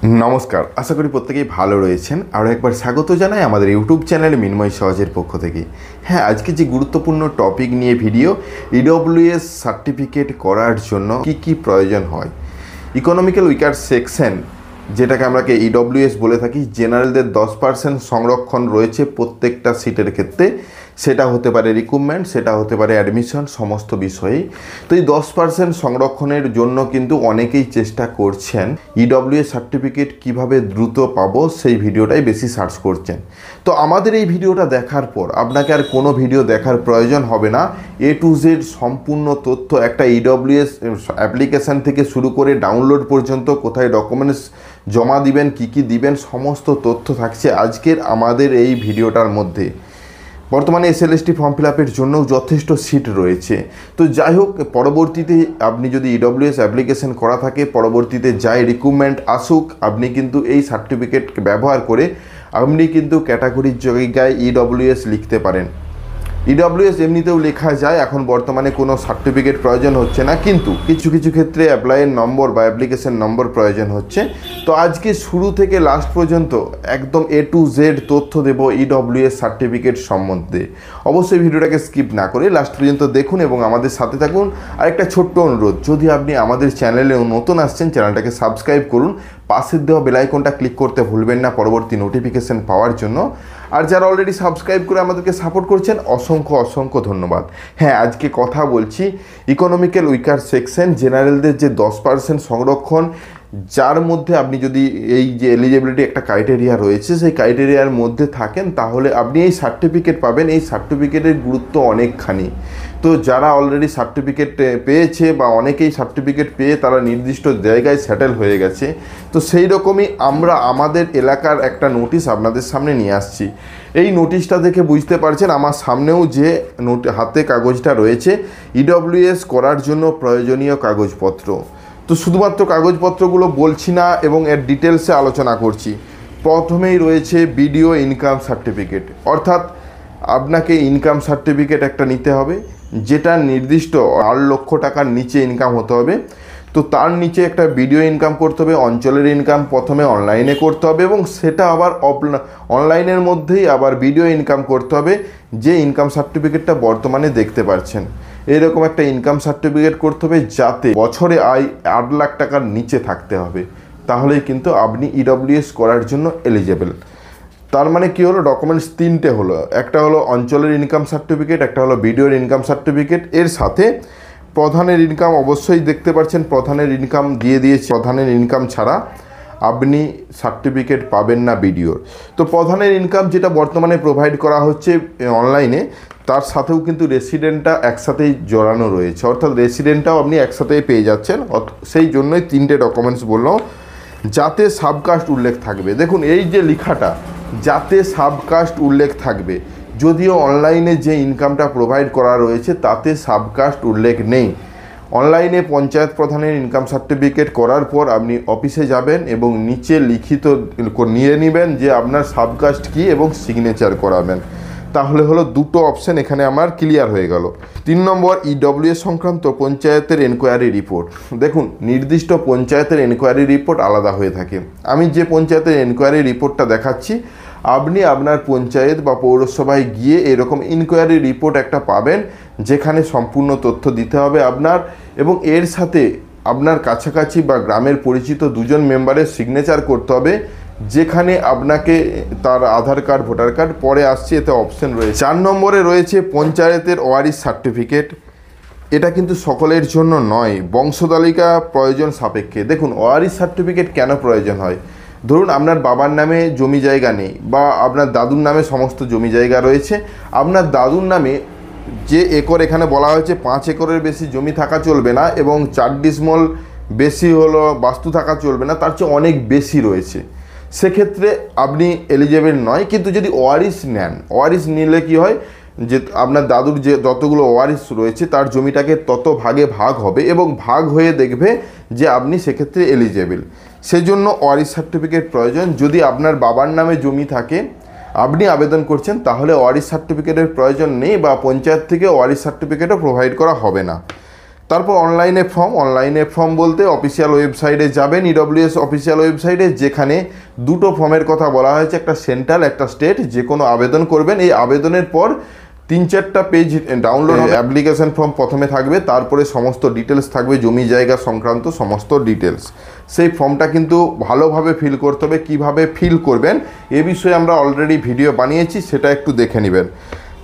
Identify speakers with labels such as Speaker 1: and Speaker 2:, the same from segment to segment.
Speaker 1: নমস্কার, আশা করি প্রত্যেকেই ভালো রয়েছেন। আরও একবার স্বাগত জানাই আমাদের ইউটিউব চ্যানেল মিনময় সহজের পক্ষ থেকে। হ্যাঁ, আজকে যে গুরুত্বপূর্ণ টপিক নিয়ে ভিডিও, ইডব্লিউএস সার্টিফিকেট করার জন্য কি কি প্রয়োজন হয়। ইকোনমিক্যাল উইকার সেকশন, যেটাকে আমরা ইডব্লিউএস বলে থাকি, জেনারেলদের 10% সংরক্ষণ রয়েছে প্রত্যেকটা সিটের ক্ষেত্রে। সেটা হতে পারে রিক্রুটমেন্ট, সেটা হতে পারে অ্যাডমিশন, সমস্ত বিষয়েই। তো এই 10% সংরক্ষণের জন্য কিন্তু অনেকেই চেষ্টা করছেন ইডব্লিউএস সার্টিফিকেট কিভাবে দ্রুত পাবো সেই ভিডিওটাই বেশি সার্চ করছেন। তো আমাদের এই ভিডিওটা দেখার পর আপনাকে আর কোনো ভিডিও দেখার প্রয়োজন হবে না। A to Z সম্পূর্ণ তথ্য, একটা ইডব্লিউএস অ্যাপ্লিকেশান থেকে শুরু করে ডাউনলোড পর্যন্ত, কোথায় ডকুমেন্টস জমা দিবেন, কি দিবেন, সমস্ত তথ্য থাকছে আজকের আমাদের এই ভিডিওটার মধ্যে। বর্তমানে SLST ফর্ম ফিল আপের জন্যও যথেষ্ট সিট রয়েছে। তো যাই হোক, পরবর্তীতে আপনি যদি ইডব্লিউএস অ্যাপ্লিকেশন করা থাকে, পরবর্তীতে যাই রিক্রুটমেন্ট আসুক, আপনি কিন্তু এই সার্টিফিকেট ব্যবহার করে আপনি কিন্তু ক্যাটাগরির জায়গায় ইডব্লিউএস লিখতে পারেন। ইডব্লিউএস এমনিতেও লেখা যায়, এখন বর্তমানে কোনো সার্টিফিকেট প্রয়োজন হচ্ছে না, কিন্তু কিছু কিছু ক্ষেত্রে অ্যাপ্লাইয়ের নম্বর বা অ্যাপ্লিকেশন নম্বর প্রয়োজন হচ্ছে। তো আজকে শুরু থেকে লাস্ট পর্যন্ত একদম A to Z তথ্য দেব ইডব্লিউএস সার্টিফিকেট সম্বন্ধে। অবশ্যই ভিডিওটাকে স্কিপ না করে লাস্ট পর্যন্ত দেখুন এবং আমাদের সাথে থাকুন। আর একটা ছোট্ট অনুরোধ, যদি আপনি আমাদের চ্যানেলে নতুন আসছেন, চ্যানেলটাকে সাবস্ক্রাইব করুন, পাশের দেওয়া বেল আইকনটা ক্লিক করতে ভুলবেন না পরবর্তী নোটিফিকেশান পাওয়ার জন্য। আর যারা অলরেডি সাবস্ক্রাইব করে আমাদেরকে সাপোর্ট করছেন, অসংখ্য ধন্যবাদ। হ্যাঁ, আজকে কথা বলছি ইকোনমিক্যাল উইকার সেকশন, জেনারেলদের যে 10% সংরক্ষণ, যার মধ্যে আপনি যদি এই যে এলিজিবিলিটি একটা ক্রাইটেরিয়া রয়েছে, সেই ক্রাইটেরিয়ার মধ্যে থাকেন, তাহলে আপনি এই সার্টিফিকেট পাবেন। এই সার্টিফিকেটের গুরুত্ব অনেকখানি। তো যারা অলরেডি সার্টিফিকেট পেয়েছে বা অনেকেই সার্টিফিকেট পেয়ে তারা নির্দিষ্ট জায়গায় সেটেল হয়ে গেছে, তো সেই রকমই আমরা আমাদের এলাকার একটা নোটিশ আপনাদের সামনে নিয়ে আসছি। এই নোটিশটা দেখে বুঝতে পারছেন আমার সামনেও যে হাতে কাগজটা রয়েছে, ইডব্লিউএস করার জন্য প্রয়োজনীয় কাগজপত্র। তো শুধুমাত্র কাগজপত্রগুলো বলছি না এবং এর ডিটেলসে আলোচনা করছি। প্রথমেই রয়েছে বিডিও ইনকাম সার্টিফিকেট, অর্থাৎ আপনাকে ইনকাম সার্টিফিকেট একটা নিতে হবে, যেটা নির্দিষ্ট 8 লক্ষ টাকার নিচে ইনকাম হতে হবে। তো তার নিচে একটা ভিডিও ইনকাম করতে হবে, অঞ্চলের ইনকাম প্রথমে অনলাইনে করতে হবে এবং সেটা আবার অনলাইনের মধ্যেই আবার ভিডিও ইনকাম করতে হবে, যে ইনকাম সার্টিফিকেটটা বর্তমানে দেখতে পাচ্ছেন। এরকম একটা ইনকাম সার্টিফিকেট করতে হবে, যাতে বছরে আয় 8 লাখ টাকার নিচে থাকতে হবে, তাহলেই কিন্তু আপনি ইডব্লিউএস করার জন্য এলিজেবল। তার মানে কি হলো, ডকুমেন্টস 3টে হলো, একটা হলো অঞ্চলের ইনকাম সার্টিফিকেট, একটা হলো ভিডিওর ইনকাম সার্টিফিকেট, এর সাথে প্রধানের ইনকাম অবশ্যই দেখতে পাচ্ছেন, প্রধানের ইনকাম দিয়ে দিয়েছে। প্রধানের ইনকাম ছাড়া আপনি সার্টিফিকেট পাবেন না ভিডিওর। তো প্রধানের ইনকাম যেটা বর্তমানে প্রোভাইড করা হচ্ছে অনলাইনে, তার সাথেও কিন্তু রেসিডেন্টটা একসাথেই জড়ানো রয়েছে, অর্থাৎ রেসিডেন্টটাও আপনি একসাথেই পেয়ে যাচ্ছেন। সেই জন্যই 3টে ডকুমেন্টস বললাম, যাতে সাবকাস্ট উল্লেখ থাকবে। দেখুন, এই যে লেখাটা, যাতে সাবকাস্ট উল্লেখ থাকবে, যদিও অনলাইনে যে ইনকামটা প্রোভাইড করা রয়েছে তাতে সাবকাস্ট উল্লেখ নেই। অনলাইনে পঞ্চায়েত প্রধানের ইনকাম সার্টিফিকেট করার পর আপনি অফিসে যাবেন এবং নিচে লিখিত নিয়ে নেবেন যে আপনার সাবকাস্ট কী এবং সিগনেচার করাবেন। তাহলে হলো 2টো অপশান এখানে আমার ক্লিয়ার হয়ে গেল। 3 নম্বর, ইডব্লিউএস সংক্রান্ত পঞ্চায়েতের এনকোয়ারি রিপোর্ট। দেখুন, নির্দিষ্ট পঞ্চায়েতের এনকোয়ারি রিপোর্ট আলাদা হয়ে থাকে। আমি যে পঞ্চায়েতের এনকোয়ারি রিপোর্টটা দেখাচ্ছি, আপনি আপনার পঞ্চায়েত বা পৌরসভায় গিয়ে এরকম ইনকোয়ারি রিপোর্ট একটা পাবেন, যেখানে সম্পূর্ণ তথ্য দিতে হবে আপনার, এবং এর সাথে আপনার কাছাকাছি বা গ্রামের পরিচিত 2জন মেম্বারের সিগনেচার করতে হবে, যেখানে আপনাকে তার আধার কার্ড, ভোটার কার্ড পরে আসছে, এতে অপশন রয়েছে। 4 নম্বরে রয়েছে পঞ্চায়েতের ওয়ারিশ সার্টিফিকেট। এটা কিন্তু সকলের জন্য নয়, বংশতালিকা প্রয়োজন সাপেক্ষে। দেখুন, ওয়ারিশ সার্টিফিকেট কেন প্রয়োজন হয়? ধরুন আপনার বাবার নামে জমি জায়গা নেই, বা আপনার দাদুর নামে সমস্ত জমি জায়গা রয়েছে। আপনার দাদুর নামে যে একর এখানে বলা হয়েছে, 5 একরের বেশি জমি থাকা চলবে না এবং 4 ডিসিমল বেশি হলো বাস্তু থাকা চলবে না, তার চেয়ে অনেক বেশি রয়েছে, সেক্ষেত্রে আপনি এলিজেবল নয়। কিন্তু যদি ওয়ারিশ নেন, ওয়ারিশ নিলে কি হয়, যে আপনার দাদুর যে যতগুলো ওয়ারিশ রয়েছে তার জমিটাকে তত ভাগে ভাগ হবে এবং ভাগ হয়ে দেখবে যে আপনি সেক্ষেত্রে এলিজেবল। সেজন্য ওয়ারিশ সার্টিফিকেট প্রয়োজন। যদি আপনার বাবার নামে জমি থাকে, আপনি আবেদন করছেন, তাহলে ওয়ারিশ সার্টিফিকেটের প্রয়োজন নেই, বা পঞ্চায়েত থেকে ওয়ারিশ সার্টিফিকেটও প্রোভাইড করা হবে না। তারপর অনলাইনে ফর্ম বলতে অফিসিয়াল ওয়েবসাইটে যাবেন, ইডব্লিউএস অফিসিয়াল ওয়েবসাইটে, যেখানে দুটো ফর্মের কথা বলা হয়েছে, একটা সেন্ট্রাল একটা স্টেট। যে কোনো আবেদন করবেন, এই আবেদনের পর 3-4টা পেজ ডাউনলোড হবে। অ্যাপ্লিকেশন ফর্ম প্রথমে থাকবে, তারপরে সমস্ত ডিটেলস থাকবে, জমি জায়গা সংক্রান্ত সমস্ত ডিটেলস। সেই ফর্মটা কিন্তু ভালোভাবে ফিল করতে হবে। কীভাবে ফিল করবেন এ বিষয়ে আমরা অলরেডি ভিডিও বানিয়েছি, সেটা একটু দেখে নেবেন।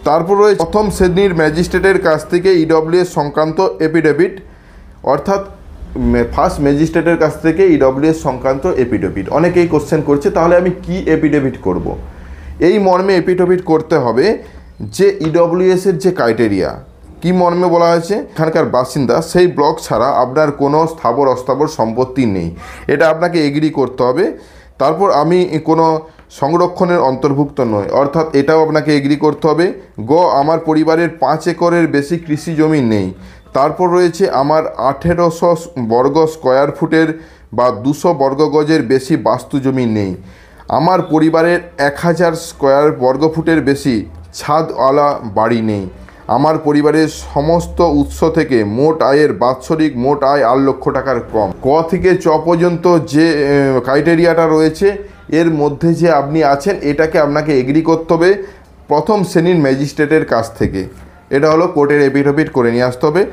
Speaker 1: তারপর রয়েছে প্রথম শ্রেণীর ম্যাজিস্ট্রেটের কাছ থেকে ইডব্লিউএস সংক্রান্ত এফিডেভিট, অর্থাৎ ফার্স্ট ম্যাজিস্ট্রেটের কাছ থেকে ইডব্লিউএস সংক্রান্ত এফিডেভিট। অনেকেই কোশ্চেন করছে তাহলে আমি কি এফিডেভিট করব। এই মর্মে এফিডেভিট করতে হবে যে ইডব্লিউএসের যে ক্রাইটেরিয়া, কি মর্মে বলা হয়েছে, এখানকার বাসিন্দা সেই ব্লক ছাড়া আপনার কোনো স্থাবর অস্থাবর সম্পত্তি নেই, এটা আপনাকে এগ্রি করতে হবে। তারপর আমি কোনো সংরক্ষণের অন্তর্ভুক্ত নয়, অর্থাৎ এটাও আপনাকে এগ্রি করতে হবে। আমার পরিবারের 5 একরের বেশি কৃষি জমি নেই। তারপর রয়েছে আমার 1800 বর্গ স্কোয়ার ফুটের বা 200 বর্গ গজের বেশি বাস্তু জমি নেই। আমার পরিবারের 1000 স্কোয়ার বর্গ ফুটের বেশি ছাদওয়ালা বাড়ি নেই। আমার পরিবারের সমস্ত উৎস থেকে মোট আয়ের বাৎসরিক মোট আয় 8 লক্ষ টাকার কম। ক থেকে চ পর্যন্ত যে ক্রাইটেরিয়াটা রয়েছে এর মধ্যে যে আপনি আছেন, এটাকে আপনাকে এগ্রি করতে হবে প্রথম শ্রেণীর ম্যাজিস্ট্রেটের কাছ থেকে। এটা হলো কোর্টের এফিডেভিট করে নিয়ে আসতে হবে।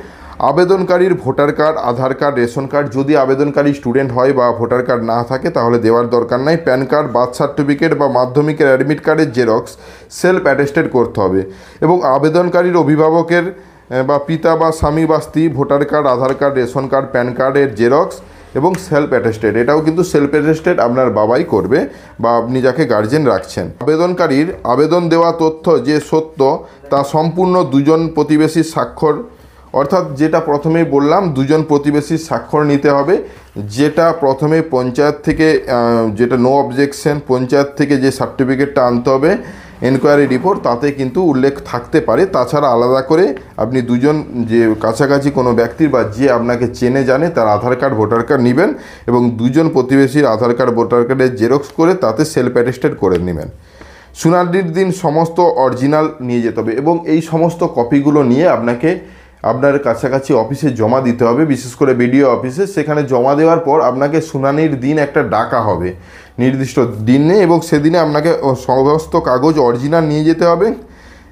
Speaker 1: আবেদনকারীর ভোটার কার্ড, আধার কার্ড, রেশন কার্ড, যদি আবেদনকারী স্টুডেন্ট হয় বা ভোটার কার্ড না থাকে তাহলে দেওয়ার দরকার নাই। প্যান কার্ড, বার্থ সার্টিফিকেট বা মাধ্যমিকের অ্যাডমিট কার্ডের জেরক্স সেলফ অ্যাটেস্টেড করতে হবে। এবং আবেদনকারীর অভিভাবকের বা পিতা বা স্বামী বা স্ত্রী ভোটার কার্ড, আধার কার্ড, রেশন কার্ড, প্যান কার্ডের জেরক্স এবং সেলফ অ্যাটেস্টেড, এটাও কিন্তু সেলফ অ্যাটেস্টেড আপনার বাবাই করবে বা আপনি যাকে গার্জেন রাখছেন। আবেদনকারীর আবেদন দেওয়া তথ্য যে সত্য তা সম্পূর্ণ দুজন প্রতিবেশীর স্বাক্ষর, অর্থাৎ যেটা প্রথমেই বললাম দুজন প্রতিবেশীর স্বাক্ষর নিতে হবে। যেটা প্রথমে পঞ্চায়েত থেকে যেটা নো অবজেকশন, পঞ্চায়েত থেকে যে সার্টিফিকেটটা আনতে হবে এনকোয়ারি রিপোর্ট, তাতে কিন্তু উল্লেখ থাকতে পারে। তাছাড়া আলাদা করে আপনি দুজন যে কাছাকাছি কোনো ব্যক্তির বা যে আপনাকে চেনে জানে তার আধার কার্ড, ভোটার কার্ড নেবেন এবং দুজন প্রতিবেশীর আধার কার্ড, ভোটার কার্ডের জেরক্স করে তাতে সেলফ অ্যাটেস্টেড করে নেবেন। শুনানির দিন সমস্ত অরিজিনাল নিয়ে যেতে হবে এবং এই সমস্ত কপিগুলো নিয়ে আপনাকে আপনার কাছাকাছি অফিসে জমা দিতে হবে, বিশেষ করে বিডিও অফিসে। সেখানে জমা দেওয়ার পর আপনাকে শুনানির দিন একটা ডাকা হবে নির্দিষ্ট দিনে এবং সেদিনে আপনাকে সমস্ত কাগজ অরিজিনাল নিয়ে যেতে হবে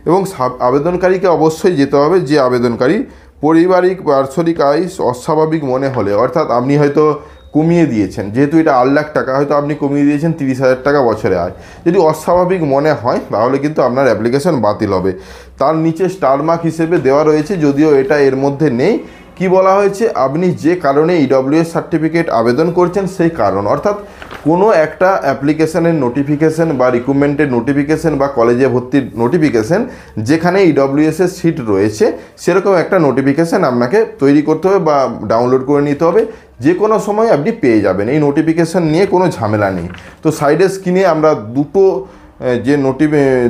Speaker 1: এবং আবেদনকারীকে অবশ্যই যেতে হবে যে আবেদনকারী পারিবারিক বার্ষিক আয় অস্বাভাবিক মনে হলে, অর্থাৎ আপনি হয়তো কমিয়ে দিয়েছেন, যেহেতু এটা 8 লাখ টাকা, হয়তো আপনি কমিয়ে দিয়েছেন 30,000 টাকা বছরে আয়, যদি অস্বাভাবিক মনে হয় তাহলে কিন্তু আপনার অ্যাপ্লিকেশন বাতিল হবে। তার নিচে স্টার মার্ক হিসেবে দেওয়া রয়েছে, যদিও এটা এর মধ্যে নেই। কি বলা হয়েছে, আপনি যে কারণে ইডব্লিউএস সার্টিফিকেট আবেদন করছেন সেই কারণ, অর্থাৎ কোনো একটা অ্যাপ্লিকেশনের নোটিফিকেশন বা রিক্রুটমেন্টের নোটিফিকেশন বা কলেজে ভর্তির নোটিফিকেশন যেখানে ইডব্লিউএসের সিট রয়েছে সেরকম একটা নোটিফিকেশান আপনাকে তৈরি করতে হবে বা ডাউনলোড করে নিতে হবে। যে কোনো সময় আপনি পেয়ে যাবেন, এই নোটিফিকেশান নিয়ে কোনো ঝামেলা নেই। তো সাইডের স্ক্রিনে আমরা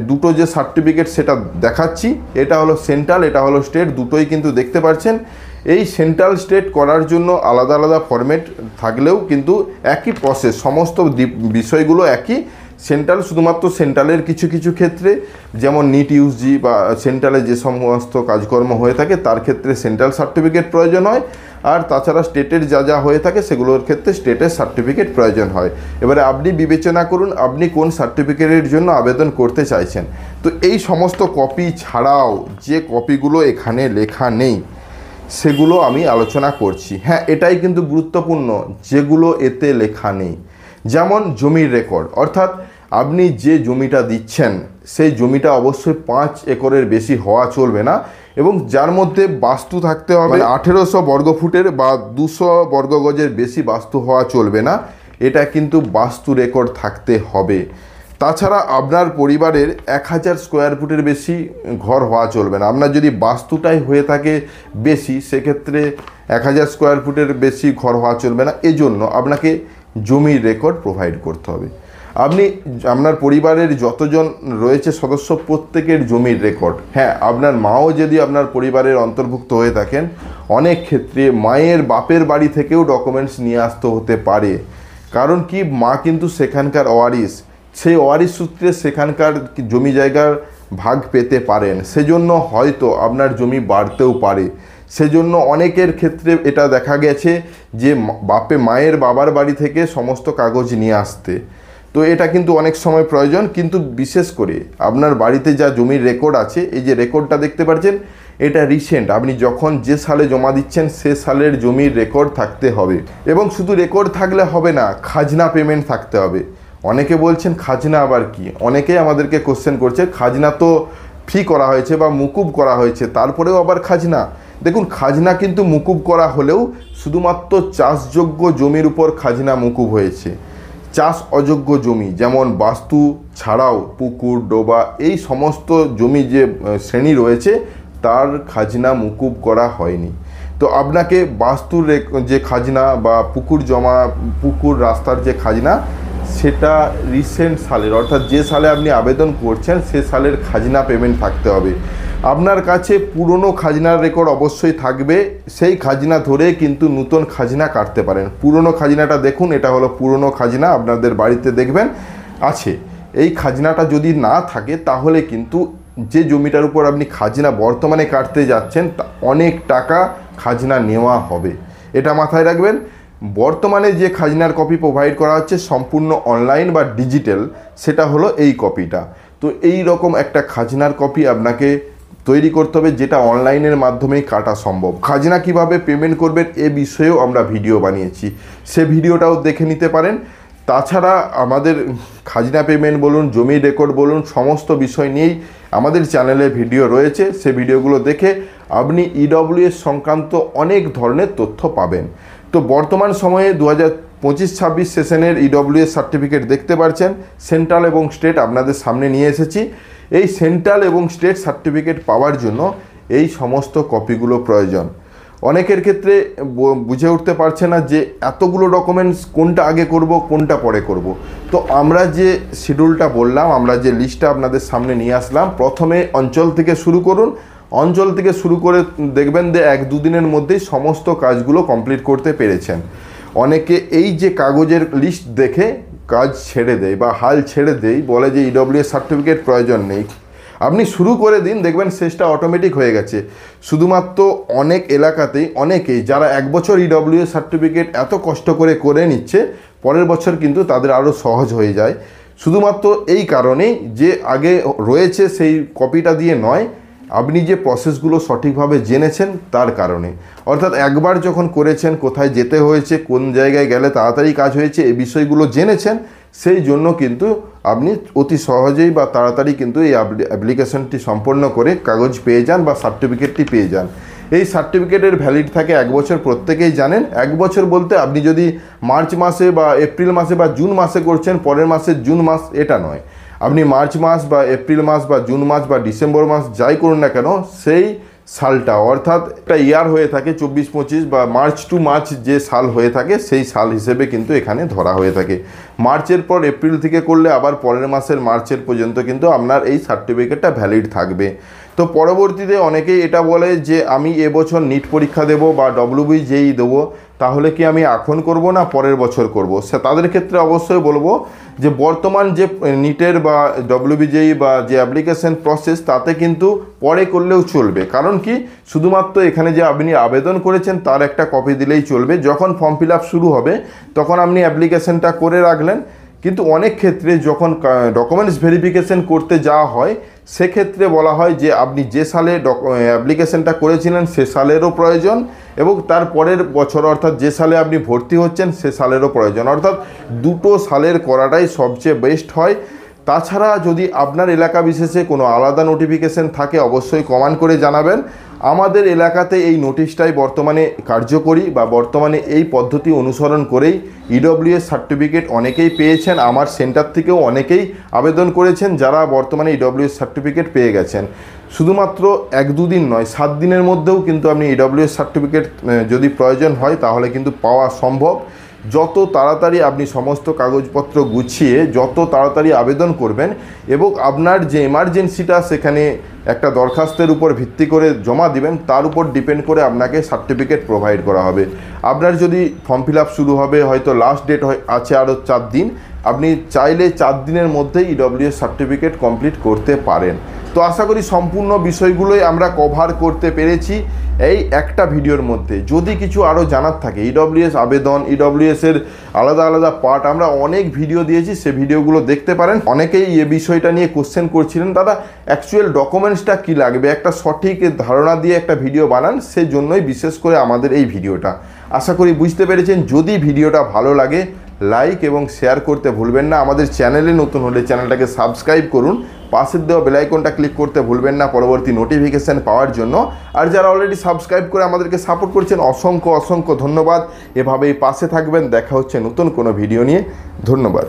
Speaker 1: দুটো যে সার্টিফিকেট সেটা দেখাচ্ছি, এটা হলো সেন্ট্রাল, এটা হলো স্টেট, দুটোই কিন্তু দেখতে পাচ্ছেন। এই সেন্ট্রাল স্টেট করার জন্য আলাদা আলাদা ফরম্যাট থাকলেও কিন্তু একই প্রসেস, সমস্ত বিষয়গুলো একই। সেন্ট্রাল শুধুমাত্র সেন্ট্রালের কিছু কিছু ক্ষেত্রে, যেমন নিট ইউজি বা সেন্ট্রালে যে সমস্ত কাজকর্ম হয়ে থাকে তার ক্ষেত্রে সেন্ট্রাল সার্টিফিকেট প্রয়োজন হয়, আর তাছাড়া স্টেটের যা যা হয়ে থাকে সেগুলোর ক্ষেত্রে স্টেটের সার্টিফিকেট প্রয়োজন হয়। এবারে আপনি বিবেচনা করুন আপনি কোন সার্টিফিকেটের জন্য আবেদন করতে চাইছেন। তো এই সমস্ত কপি ছাড়াও যে কপিগুলো এখানে লেখা নেই সেগুলো আমি আলোচনা করছি। হ্যাঁ, এটাই কিন্তু গুরুত্বপূর্ণ, যেগুলো এতে লেখা নেই। যেমন জমির রেকর্ড, অর্থাৎ আপনি যে জমিটা দিচ্ছেন সেই জমিটা অবশ্যই 5 একরের বেশি হওয়া চলবে না এবং যার মধ্যে বাস্তু থাকতে হবে 1800 বর্গফুটের বা 200 বর্গগজের বেশি বাস্তু হওয়া চলবে না, এটা কিন্তু বাস্তু রেকর্ড থাকতে হবে। তাছাড়া আপনার পরিবারের 1000 স্কোয়ার ফুটের বেশি ঘর হওয়া চলবে না। আপনার যদি বাস্তুটাই হয়ে থাকে বেশি, সেক্ষেত্রে 1000 স্কোয়ার ফুটের বেশি ঘর হওয়া চলবে না। এজন্য আপনাকে জমির রেকর্ড প্রোভাইড করতে হবে। আপনি আপনার পরিবারের যতজন রয়েছে সদস্য প্রত্যেকের জমির রেকর্ড, হ্যাঁ আপনার মাও যদি আপনার পরিবারের অন্তর্ভুক্ত হয়ে থাকেন, অনেক ক্ষেত্রে মায়ের বাপের বাড়ি থেকেও ডকুমেন্টস নিয়ে আসতে হতে পারে। কারণ কি, মা কিন্তু সেখানকার ওয়ারিশ, সেই ওয়ারিশ সূত্রে সেখানকার জমি জায়গার ভাগ পেতে পারেন, সেজন্য হয়তো আপনার জমি বাড়তেও পারে। সেজন্য অনেকের ক্ষেত্রে এটা দেখা গেছে যে মায়ের বাবার বাড়ি থেকে সমস্ত কাগজ নিয়ে আসতে। তো এটা কিন্তু অনেক সময় প্রয়োজন, কিন্তু বিশেষ করে আপনার বাড়িতে যা জমির রেকর্ড আছে, এই যে রেকর্ডটা দেখতে পাচ্ছেন, এটা রিসেন্ট, আপনি যখন যে সালে জমা দিচ্ছেন সে সালের জমির রেকর্ড থাকতে হবে। এবং শুধু রেকর্ড থাকলে হবে না, খাজনা পেমেন্ট থাকতে হবে। অনেকে বলছেন খাজনা আবার কি, অনেকেই আমাদেরকে কোশ্চেন করছে খাজনা তো ফি করা হয়েছে বা মুকুব করা হয়েছে, তারপরেও আবার খাজনা। দেখুন, খাজনা কিন্তু মুকুব করা হলেও শুধুমাত্র চাষযোগ্য জমির উপর খাজনা মুকুব হয়েছে। চাষ অযোগ্য জমি যেমন বাস্তু ছাড়াও পুকুর, ডোবা, এই সমস্ত জমি যে শ্রেণী রয়েছে তার খাজনা মুকুব করা হয়নি। তো আপনাকে বাস্তুর যে খাজনা বা পুকুর রাস্তার যে খাজনা, সেটা রিসেন্ট সালের, অর্থাৎ যে সালে আপনি আবেদন করছেন সে সালের খাজনা পেমেন্ট থাকতে হবে। আপনার কাছে পুরনো খাজনার রেকর্ড অবশ্যই থাকবে, সেই খাজনা ধরে কিন্তু নতুন খাজনা কাটতে পারেন। পুরনো খাজনাটা দেখুন, এটা হলো পুরনো খাজনা, আপনাদের বাড়িতে দেখবেন আছে। এই খাজনাটা যদি না থাকে তাহলে কিন্তু যে জমিটার উপর আপনি খাজনা বর্তমানে কাটতে যাচ্ছেন অনেক টাকা খাজনা নেওয়া হবে, এটা মাথায় রাখবেন। বর্তমানে যে খাজনার কপি প্রোভাইড করা হচ্ছে সম্পূর্ণ অনলাইন বা ডিজিটাল, সেটা হলো এই কপিটা। তো এই রকম একটা খাজনার কপি আপনাকে তৈরি করতে হবে, যেটা অনলাইনের মাধ্যমেই কাটা সম্ভব। খাজনা কিভাবে পেমেন্ট করবেন এ বিষয়েও আমরা ভিডিও বানিয়েছি, সে ভিডিওটাও দেখে নিতে পারেন। তাছাড়া আমাদের খাজনা পেমেন্ট বলুন, জমির রেকর্ড বলুন, সমস্ত বিষয় নিয়েই আমাদের চ্যানেলে ভিডিও রয়েছে। সে ভিডিওগুলো দেখে আপনি ইডব্লিউএস সংক্রান্ত অনেক ধরনের তথ্য পাবেন। তো বর্তমান সময়ে 2025-26 সেশনের ইডব্লিউএস সার্টিফিকেট দেখতে পাচ্ছেন, সেন্ট্রাল এবং স্টেট আপনাদের সামনে নিয়ে এসেছি। এই সেন্ট্রাল এবং স্টেট সার্টিফিকেট পাওয়ার জন্য এই সমস্ত কপিগুলো প্রয়োজন। অনেকের ক্ষেত্রে বুঝে উঠতে পারছে না যে এতগুলো ডকুমেন্টস কোনটা আগে করব কোনটা পরে করব। তো আমরা যে শিডিউলটা বললাম, আমরা যে লিস্টটা আপনাদের সামনে নিয়ে আসলাম, প্রথমে অঞ্চল থেকে শুরু করুন। অঞ্চল থেকে শুরু করে দেখবেন যে 1-2 দিনের মধ্যেই সমস্ত কাজগুলো কমপ্লিট করতে পেরেছেন। অনেকে এই যে কাগজের লিস্ট দেখে কাজ ছেড়ে দেয় বা হাল ছেড়ে দেয়, বলে যে ইডব্লিউএস সার্টিফিকেট প্রয়োজন নেই। আপনি শুরু করে দিন, দেখবেন শেষটা অটোমেটিক হয়ে গেছে। শুধুমাত্র অনেক এলাকাতেই অনেকেই যারা 1 বছর ইডব্লিউএস সার্টিফিকেট এত কষ্ট করে নিচ্ছে, পরের বছর কিন্তু তাদের আরও সহজ হয়ে যায়। শুধুমাত্র এই কারণেই যে আগে রয়েছে সেই কপিটা দিয়ে নয়, আপনি যে প্রসেসগুলো সঠিকভাবে জেনেছেন তার কারণে। অর্থাৎ একবার যখন করেছেন, কোথায় যেতে হয়েছে, কোন জায়গায় গেলে তাড়াতাড়ি কাজ হয়েছে, এই বিষয়গুলো জেনেছেন, সেই জন্য কিন্তু আপনি অতি সহজেই বা তাড়াতাড়ি কিন্তু এই অ্যাপ্লিকেশনটি সম্পন্ন করে কাগজ পেয়ে যান বা সার্টিফিকেটটি পেয়ে যান। এই সার্টিফিকেটের ভ্যালিড থাকে 1 বছর, প্রত্যেকেই জানেন। 1 বছর বলতে আপনি যদি মার্চ মাসে বা এপ্রিল মাসে বা জুন মাসে করছেন, পরের মাসে জুন মাস এটা নয়। আপনি মার্চ মাস বা এপ্রিল মাস বা জুন মাস বা ডিসেম্বর মাস যাই করুন না কেন, সেই সালটা, অর্থাৎ একটা ইয়ার হয়ে থাকে 24-25 বা মার্চ টু মার্চ যে সাল হয়ে থাকে সেই সাল হিসেবে কিন্তু এখানে ধরা হয়ে থাকে। মার্চের পর এপ্রিল থেকে করলে আবার পরের মাসের মার্চের পর্যন্ত কিন্তু আপনার এই সার্টিফিকেটটা ভ্যালিড থাকবে। তো পরবর্তীতে অনেকেই এটা বলে যে আমি এবছর নিট পরীক্ষা দেবো বা WBJEE দেবো, তাহলে কি আমি এখন করব না পরের বছর করব? সে তাদের ক্ষেত্রে অবশ্যই বলবো যে বর্তমান যে নিটের বা WBJEE বা যে অ্যাপ্লিকেশন প্রসেস, তাতে কিন্তু পরে করলেও চলবে। কারণ কি, শুধুমাত্র এখানে যে আপনি আবেদন করেছেন তার একটা কপি দিলেই চলবে। যখন ফর্ম ফিল আপ শুরু হবে তখন আপনি অ্যাপ্লিকেশনটা করে রাখলেন। কিন্তু অনেক ক্ষেত্রে যখন ডকুমেন্টস ভেরিফিকেশন করতে যাওয়া হয়, সেক্ষেত্রে বলা হয় যে আপনি যে সালে অ্যাপ্লিকেশনটা করেছিলেন সে সালেরও প্রয়োজন, এবং তার পরের বছর অর্থাৎ যে সালে আপনি ভর্তি হচ্ছেন সে সালেরও প্রয়োজন। অর্থাৎ দুটো সালের করাটাই সবচেয়ে বেস্ট হয়। তাছাড়া যদি আপনার এলাকা বিশেষে কোনো আলাদা নোটিফিকেশন থাকে অবশ্যই কমেন্ট করে জানাবেন। আমাদের এলাকাতে এই নোটিশটাই বর্তমানে কার্যকরী বা বর্তমানে এই পদ্ধতি অনুসরণ করেই ইডব্লিউএস সার্টিফিকেট অনেকেই পেয়েছেন। আমার সেন্টার থেকেও অনেকেই আবেদন করেছেন যারা বর্তমানে ইডব্লিউএস সার্টিফিকেট পেয়ে গেছেন। শুধুমাত্র 1-2 দিন নয়, 7 দিনের মধ্যেও কিন্তু আপনি ইডব্লিউএস সার্টিফিকেট যদি প্রয়োজন হয় তাহলে কিন্তু পাওয়া সম্ভব। যত তাড়াতাড়ি আপনি সমস্ত কাগজপত্র গুছিয়ে যত তাড়াতাড়ি আবেদন করবেন এবং আপনার যে এমার্জেন্সিটা সেখানে একটা দরখাস্তের উপর ভিত্তি করে জমা দিবেন, তার উপর ডিপেন্ড করে আপনাকে সার্টিফিকেট প্রোভাইড করা হবে। আপনার যদি ফর্ম ফিল আপ শুরু হবে, হয়তো লাস্ট ডেট আছে আরও 4 দিন, আপনি চাইলে 4 দিনের মধ্যেই ইডব্লিউএস সার্টিফিকেট কমপ্লিট করতে পারেন। তো তো আশা করি সম্পূর্ণ বিষয়গুলোই আমরা কভার করতে পেরেছি এই একটা ভিডিওর মধ্যে। যদি কিছু আরও জানার থাকে ইডব্লিউএস আবেদন, ইডব্লিউএসের আলাদা আলাদা পার্ট আমরা অনেক ভিডিও দিয়েছি, সে ভিডিওগুলো দেখতে পারেন। অনেকেই এই বিষয়টা নিয়ে কোশ্চেন করছিলেন, দাদা অ্যাকচুয়াল ডকুমেন্টসটা কী লাগবে, একটা সঠিক ধারণা দিয়ে একটা ভিডিও বানান, সেজন্যই বিশেষ করে আমাদের এই ভিডিওটা। আশা করি বুঝতে পেরেছেন। যদি ভিডিওটা ভালো লাগে লাইক এবং শেয়ার করতে ভুলবেন না। আমাদের চ্যানেলে নতুন হলে চ্যানেলটাকে সাবস্ক্রাইব করুন, পাশের দেওয়া বেল আইকনটা ক্লিক করতে ভুলবেন না পরবর্তী নোটিফিকেশান পাওয়ার জন্য। আর যারা অলরেডি সাবস্ক্রাইব করে আমাদেরকে সাপোর্ট করছেন অসংখ্য অসংখ্য ধন্যবাদ। এভাবেই পাশে থাকবেন। দেখা হচ্ছে নতুন কোনো ভিডিও নিয়ে। ধন্যবাদ।